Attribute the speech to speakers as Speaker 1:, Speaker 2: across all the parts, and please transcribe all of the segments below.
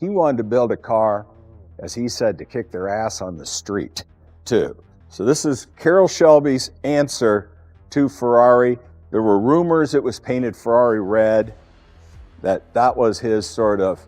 Speaker 1: he wanted to build a car, as he said, to kick their ass on the street, too. So this is Carroll Shelby's answer to Ferrari. There were rumors it was painted Ferrari red, that was his sort of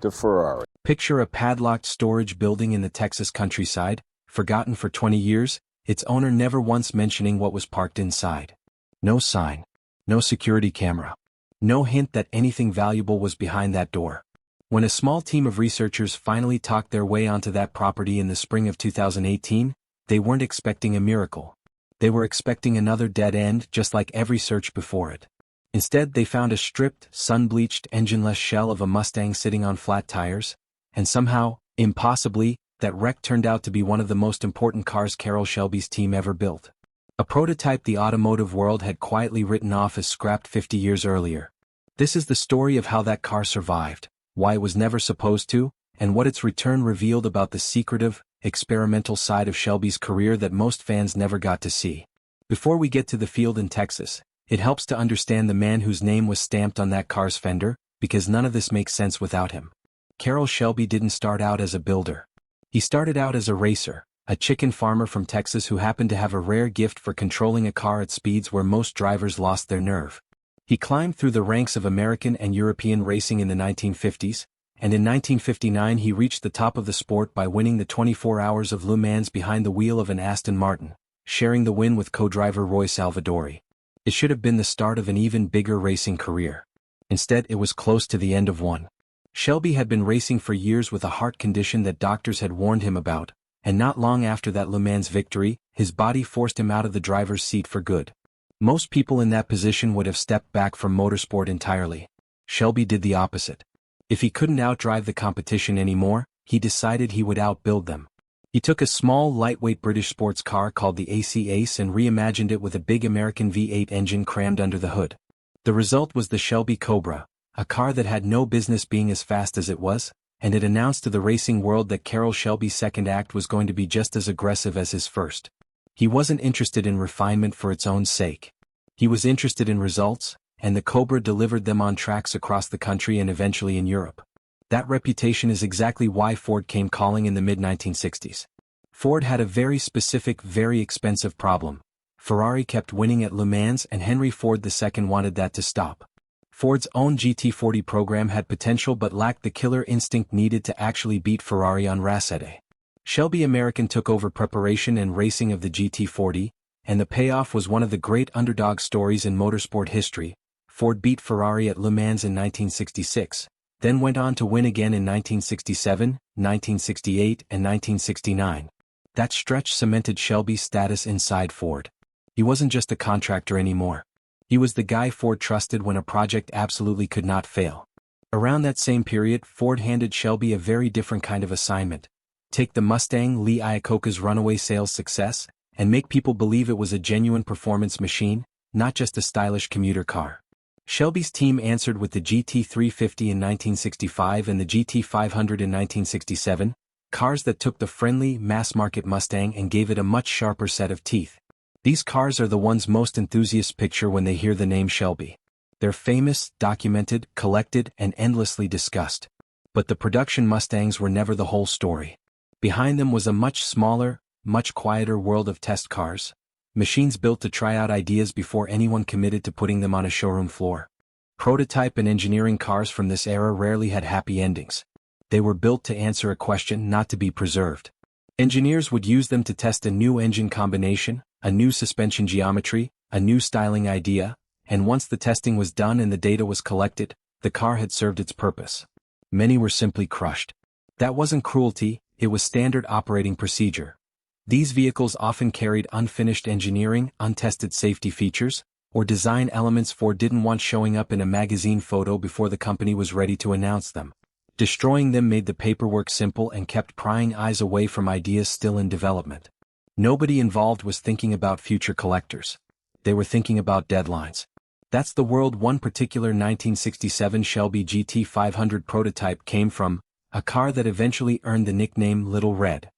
Speaker 1: to Ferrari.
Speaker 2: Picture a padlocked storage building in the Texas countryside, forgotten for 20 years, its owner never once mentioning what was parked inside. No sign. No security camera. No hint that anything valuable was behind that door. When a small team of researchers finally talked their way onto that property in the spring of 2018, they weren't expecting a miracle. They were expecting another dead end just like every search before it. Instead, they found a stripped, sun-bleached, engine-less shell of a Mustang sitting on flat tires, and somehow, impossibly, that wreck turned out to be one of the most important cars Carroll Shelby's team ever built. A prototype the automotive world had quietly written off as scrapped 50 years earlier. This is the story of how that car survived, why it was never supposed to, and what its return revealed about the secretive, experimental side of Shelby's career that most fans never got to see. Before we get to the field in Texas, it helps to understand the man whose name was stamped on that car's fender, because none of this makes sense without him. Carroll Shelby didn't start out as a builder. He started out as a racer, a chicken farmer from Texas who happened to have a rare gift for controlling a car at speeds where most drivers lost their nerve. He climbed through the ranks of American and European racing in the 1950s, and in 1959 he reached the top of the sport by winning the 24 Hours of Le Mans behind the wheel of an Aston Martin, sharing the win with co-driver Roy Salvadori. It should have been the start of an even bigger racing career. Instead, it was close to the end of one. Shelby had been racing for years with a heart condition that doctors had warned him about, and not long after that Le Mans victory, his body forced him out of the driver's seat for good. Most people in that position would have stepped back from motorsport entirely. Shelby did the opposite. If he couldn't outdrive the competition anymore, he decided he would outbuild them. He took a small, lightweight British sports car called the AC Ace and reimagined it with a big American V8 engine crammed under the hood. The result was the Shelby Cobra, a car that had no business being as fast as it was, and it announced to the racing world that Carroll Shelby's second act was going to be just as aggressive as his first. He wasn't interested in refinement for its own sake. He was interested in results, and the Cobra delivered them on tracks across the country and eventually in Europe. That reputation is exactly why Ford came calling in the mid-1960s. Ford had a very specific, very expensive problem. Ferrari kept winning at Le Mans and Henry Ford II wanted that to stop. Ford's own GT40 program had potential but lacked the killer instinct needed to actually beat Ferrari on Racetti. Shelby American took over preparation and racing of the GT40, and the payoff was one of the great underdog stories in motorsport history. Ford beat Ferrari at Le Mans in 1966. Then went on to win again in 1967, 1968, and 1969. That stretch cemented Shelby's status inside Ford. He wasn't just a contractor anymore. He was the guy Ford trusted when a project absolutely could not fail. Around that same period, Ford handed Shelby a very different kind of assignment. Take the Mustang Lee Iacocca's runaway sales success, and make people believe it was a genuine performance machine, not just a stylish commuter car. Shelby's team answered with the GT350 in 1965 and the GT500 in 1967, cars that took the friendly, mass-market Mustang and gave it a much sharper set of teeth. These cars are the ones most enthusiasts picture when they hear the name Shelby. They're famous, documented, collected, and endlessly discussed. But the production Mustangs were never the whole story. Behind them was a much smaller, much quieter world of test cars. Machines built to try out ideas before anyone committed to putting them on a showroom floor. Prototype and engineering cars from this era rarely had happy endings. They were built to answer a question, not to be preserved. Engineers would use them to test a new engine combination, a new suspension geometry, a new styling idea, and once the testing was done and the data was collected, the car had served its purpose. Many were simply crushed. That wasn't cruelty, it was standard operating procedure. These vehicles often carried unfinished engineering, untested safety features, or design elements Ford didn't want showing up in a magazine photo before the company was ready to announce them. Destroying them made the paperwork simple and kept prying eyes away from ideas still in development. Nobody involved was thinking about future collectors. They were thinking about deadlines. That's the world one particular 1967 Shelby GT500 prototype came from, a car that eventually earned the nickname Little Red.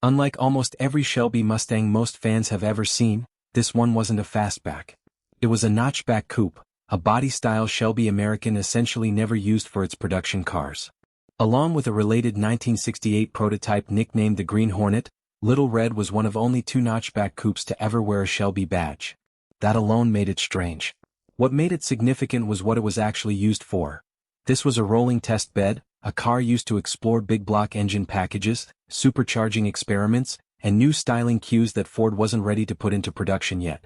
Speaker 2: Unlike almost every Shelby Mustang most fans have ever seen, this one wasn't a fastback. It was a notchback coupe, a body style Shelby American essentially never used for its production cars. Along with a related 1968 prototype nicknamed the Green Hornet, Little Red was one of only 2 notchback coupes to ever wear a Shelby badge. That alone made it strange. What made it significant was what it was actually used for. This was a rolling test bed, a car used to explore big block engine packages, supercharging experiments, and new styling cues that Ford wasn't ready to put into production yet.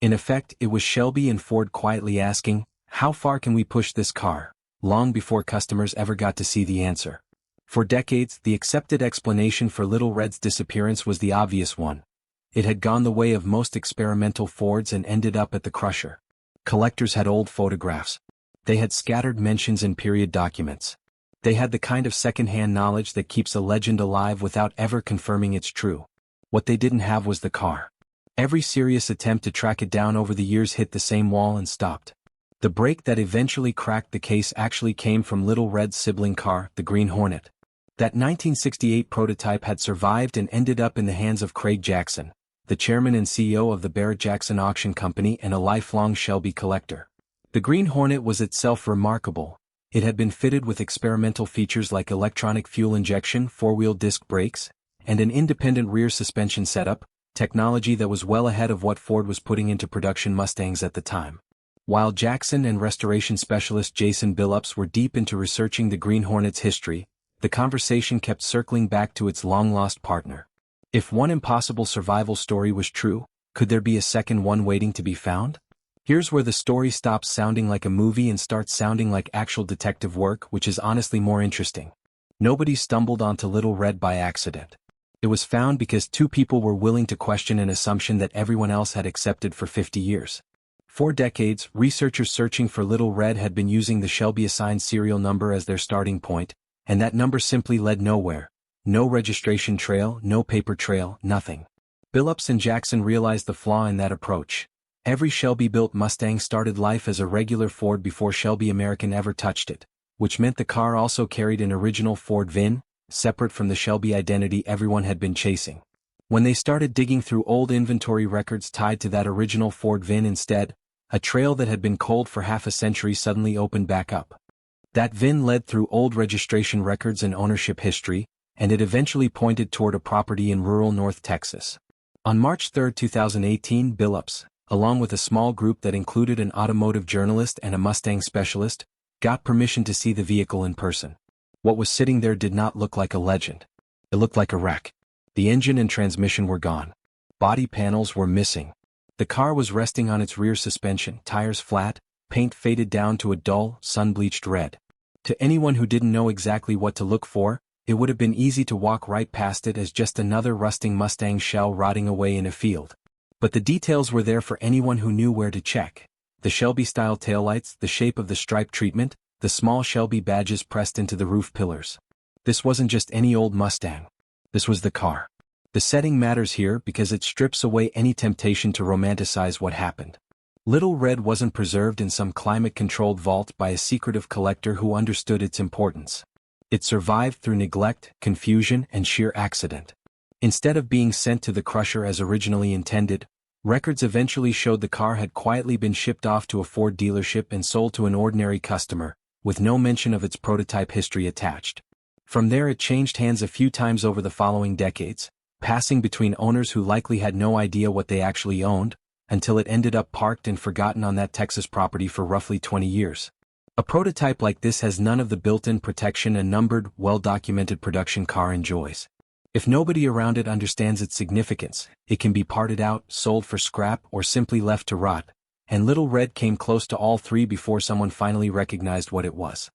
Speaker 2: In effect, it was Shelby and Ford quietly asking, "How far can we push this car?" long before customers ever got to see the answer. For decades, the accepted explanation for Little Red's disappearance was the obvious one. It had gone the way of most experimental Fords and ended up at the crusher. Collectors had old photographs. They had scattered mentions in period documents. They had the kind of second-hand knowledge that keeps a legend alive without ever confirming it's true. What they didn't have was the car. Every serious attempt to track it down over the years hit the same wall and stopped. The break that eventually cracked the case actually came from Little Red's sibling car, the Green Hornet. That 1968 prototype had survived and ended up in the hands of Craig Jackson, the chairman and CEO of the Barrett-Jackson Auction Company and a lifelong Shelby collector. The Green Hornet was itself remarkable. It had been fitted with experimental features like electronic fuel injection, 4-wheel disc brakes, and an independent rear suspension setup, technology that was well ahead of what Ford was putting into production Mustangs at the time. While Jackson and restoration specialist Jason Billups were deep into researching the Green Hornet's history, the conversation kept circling back to its long-lost partner. If one impossible survival story was true, could there be a second one waiting to be found? Here's where the story stops sounding like a movie and starts sounding like actual detective work, which is honestly more interesting. Nobody stumbled onto Little Red by accident. It was found because 2 people were willing to question an assumption that everyone else had accepted for 50 years. For decades, researchers searching for Little Red had been using the Shelby assigned serial number as their starting point, and that number simply led nowhere. No registration trail, no paper trail, nothing. Billups and Jackson realized the flaw in that approach. Every Shelby-built Mustang started life as a regular Ford before Shelby American ever touched it, which meant the car also carried an original Ford VIN, separate from the Shelby identity everyone had been chasing. When they started digging through old inventory records tied to that original Ford VIN instead, a trail that had been cold for half a century suddenly opened back up. That VIN led through old registration records and ownership history, and it eventually pointed toward a property in rural North Texas. On March 3, 2018, Billups, along with a small group that included an automotive journalist and a Mustang specialist, got permission to see the vehicle in person. What was sitting there did not look like a legend. It looked like a wreck. The engine and transmission were gone. Body panels were missing. The car was resting on its rear suspension, tires flat, paint faded down to a dull, sun-bleached red. To anyone who didn't know exactly what to look for, it would have been easy to walk right past it as just another rusting Mustang shell rotting away in a field. But the details were there for anyone who knew where to check. The Shelby-style taillights, the shape of the stripe treatment, the small Shelby badges pressed into the roof pillars. This wasn't just any old Mustang. This was the car. The setting matters here because it strips away any temptation to romanticize what happened. Little Red wasn't preserved in some climate-controlled vault by a secretive collector who understood its importance. It survived through neglect, confusion, and sheer accident. Instead of being sent to the crusher as originally intended, records eventually showed the car had quietly been shipped off to a Ford dealership and sold to an ordinary customer, with no mention of its prototype history attached. From there it changed hands a few times over the following decades, passing between owners who likely had no idea what they actually owned, until it ended up parked and forgotten on that Texas property for roughly 20 years. A prototype like this has none of the built-in protection a numbered, well-documented production car enjoys. If nobody around it understands its significance, it can be parted out, sold for scrap, or simply left to rot, and Little Red came close to all 3 before someone finally recognized what it was.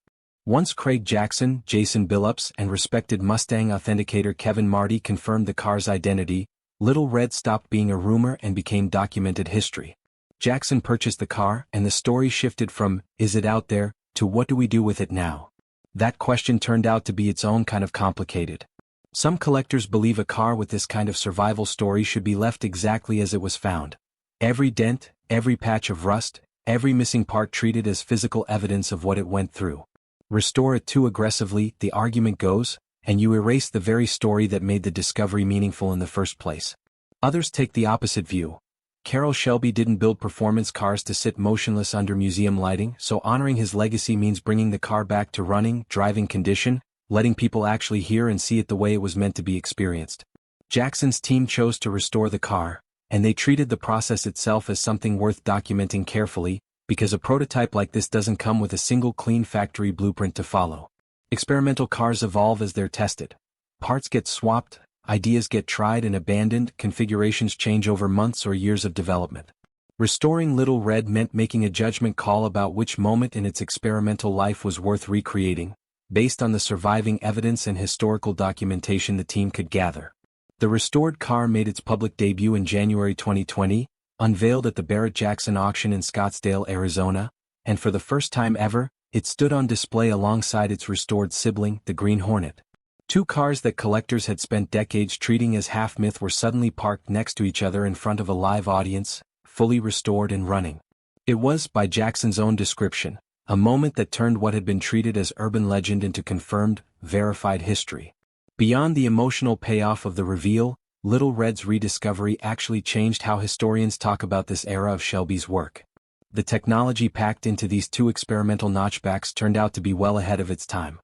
Speaker 2: Once Craig Jackson, Jason Billups, and respected Mustang authenticator Kevin Marty confirmed the car's identity, Little Red stopped being a rumor and became documented history. Jackson purchased the car, and the story shifted from, "Is it out there?" to "What do we do with it now?" That question turned out to be its own kind of complicated. Some collectors believe a car with this kind of survival story should be left exactly as it was found. Every dent, every patch of rust, every missing part treated as physical evidence of what it went through. Restore it too aggressively, the argument goes, and you erase the very story that made the discovery meaningful in the first place. Others take the opposite view. Carroll Shelby didn't build performance cars to sit motionless under museum lighting, so honoring his legacy means bringing the car back to running, driving condition, letting people actually hear and see it the way it was meant to be experienced. Jackson's team chose to restore the car, and they treated the process itself as something worth documenting carefully, because a prototype like this doesn't come with a single clean factory blueprint to follow. Experimental cars evolve as they're tested. Parts get swapped, ideas get tried and abandoned, configurations change over months or years of development. Restoring Little Red meant making a judgment call about which moment in its experimental life was worth recreating, based on the surviving evidence and historical documentation the team could gather. The restored car made its public debut in January 2020, unveiled at the Barrett-Jackson auction in Scottsdale, Arizona, and for the first time ever, it stood on display alongside its restored sibling, the Green Hornet. Two cars that collectors had spent decades treating as half-myth were suddenly parked next to each other in front of a live audience, fully restored and running. It was, by Jackson's own description, a moment that turned what had been treated as urban legend into confirmed, verified history. Beyond the emotional payoff of the reveal, Little Red's rediscovery actually changed how historians talk about this era of Shelby's work. The technology packed into these two experimental notchbacks turned out to be well ahead of its time.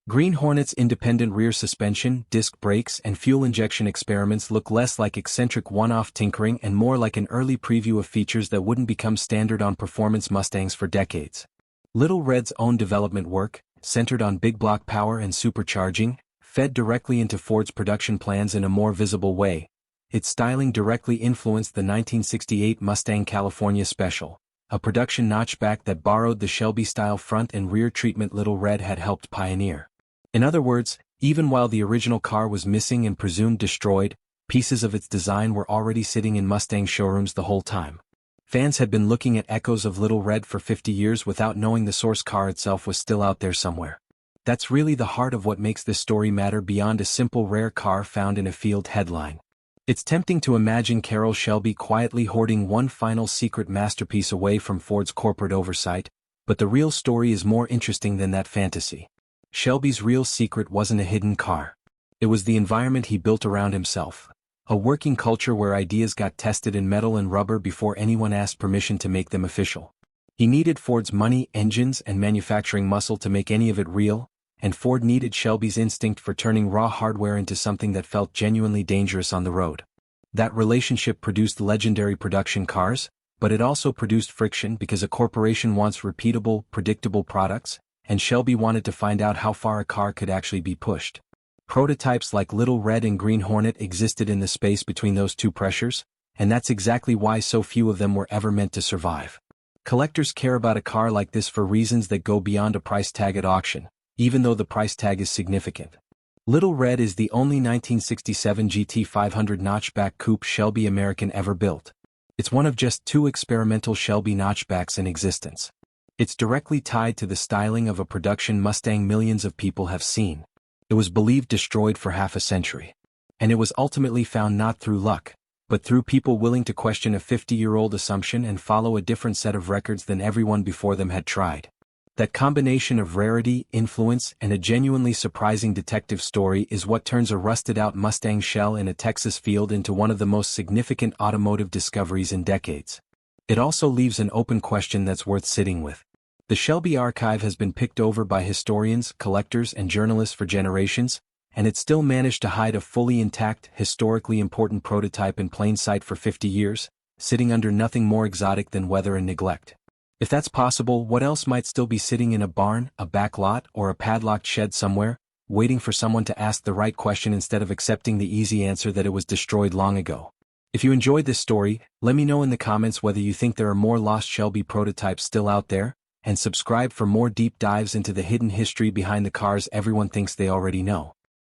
Speaker 2: Green Hornet's independent rear suspension, disc brakes, and fuel injection experiments look less like eccentric one-off tinkering and more like an early preview of features that wouldn't become standard on performance Mustangs for decades. Little Red's own development work, centered on big block power and supercharging, fed directly into Ford's production plans in a more visible way. Its styling directly influenced the 1968 Mustang California Special, a production notchback that borrowed the Shelby-style front and rear treatment Little Red had helped pioneer. In other words, even while the original car was missing and presumed destroyed, pieces of its design were already sitting in Mustang showrooms the whole time. Fans had been looking at echoes of Little Red for 50 years without knowing the source car itself was still out there somewhere. That's really the heart of what makes this story matter beyond a simple rare car found in a field headline. It's tempting to imagine Carroll Shelby quietly hoarding one final secret masterpiece away from Ford's corporate oversight, but the real story is more interesting than that fantasy. Shelby's real secret wasn't a hidden car. It was the environment he built around himself. A working culture where ideas got tested in metal and rubber before anyone asked permission to make them official. He needed Ford's money, engines, and manufacturing muscle to make any of it real, and Ford needed Shelby's instinct for turning raw hardware into something that felt genuinely dangerous on the road. That relationship produced legendary production cars, but it also produced friction because a corporation wants repeatable, predictable products, and Shelby wanted to find out how far a car could actually be pushed. Prototypes like Little Red and Green Hornet existed in the space between those two pressures, and that's exactly why so few of them were ever meant to survive. Collectors care about a car like this for reasons that go beyond a price tag at auction, even though the price tag is significant. Little Red is the only 1967 GT500 notchback coupe Shelby American ever built. It's one of just two experimental Shelby notchbacks in existence. It's directly tied to the styling of a production Mustang millions of people have seen. It was believed destroyed for half a century. And it was ultimately found not through luck, but through people willing to question a 50-year-old assumption and follow a different set of records than everyone before them had tried. That combination of rarity, influence, and a genuinely surprising detective story is what turns a rusted-out Mustang shell in a Texas field into one of the most significant automotive discoveries in decades. It also leaves an open question that's worth sitting with. The Shelby archive has been picked over by historians, collectors, and journalists for generations, and it still managed to hide a fully intact, historically important prototype in plain sight for 50 years, sitting under nothing more exotic than weather and neglect. If that's possible, what else might still be sitting in a barn, a back lot, or a padlocked shed somewhere, waiting for someone to ask the right question instead of accepting the easy answer that it was destroyed long ago? If you enjoyed this story, let me know in the comments whether you think there are more lost Shelby prototypes still out there, and subscribe for more deep dives into the hidden history behind the cars everyone thinks they already know.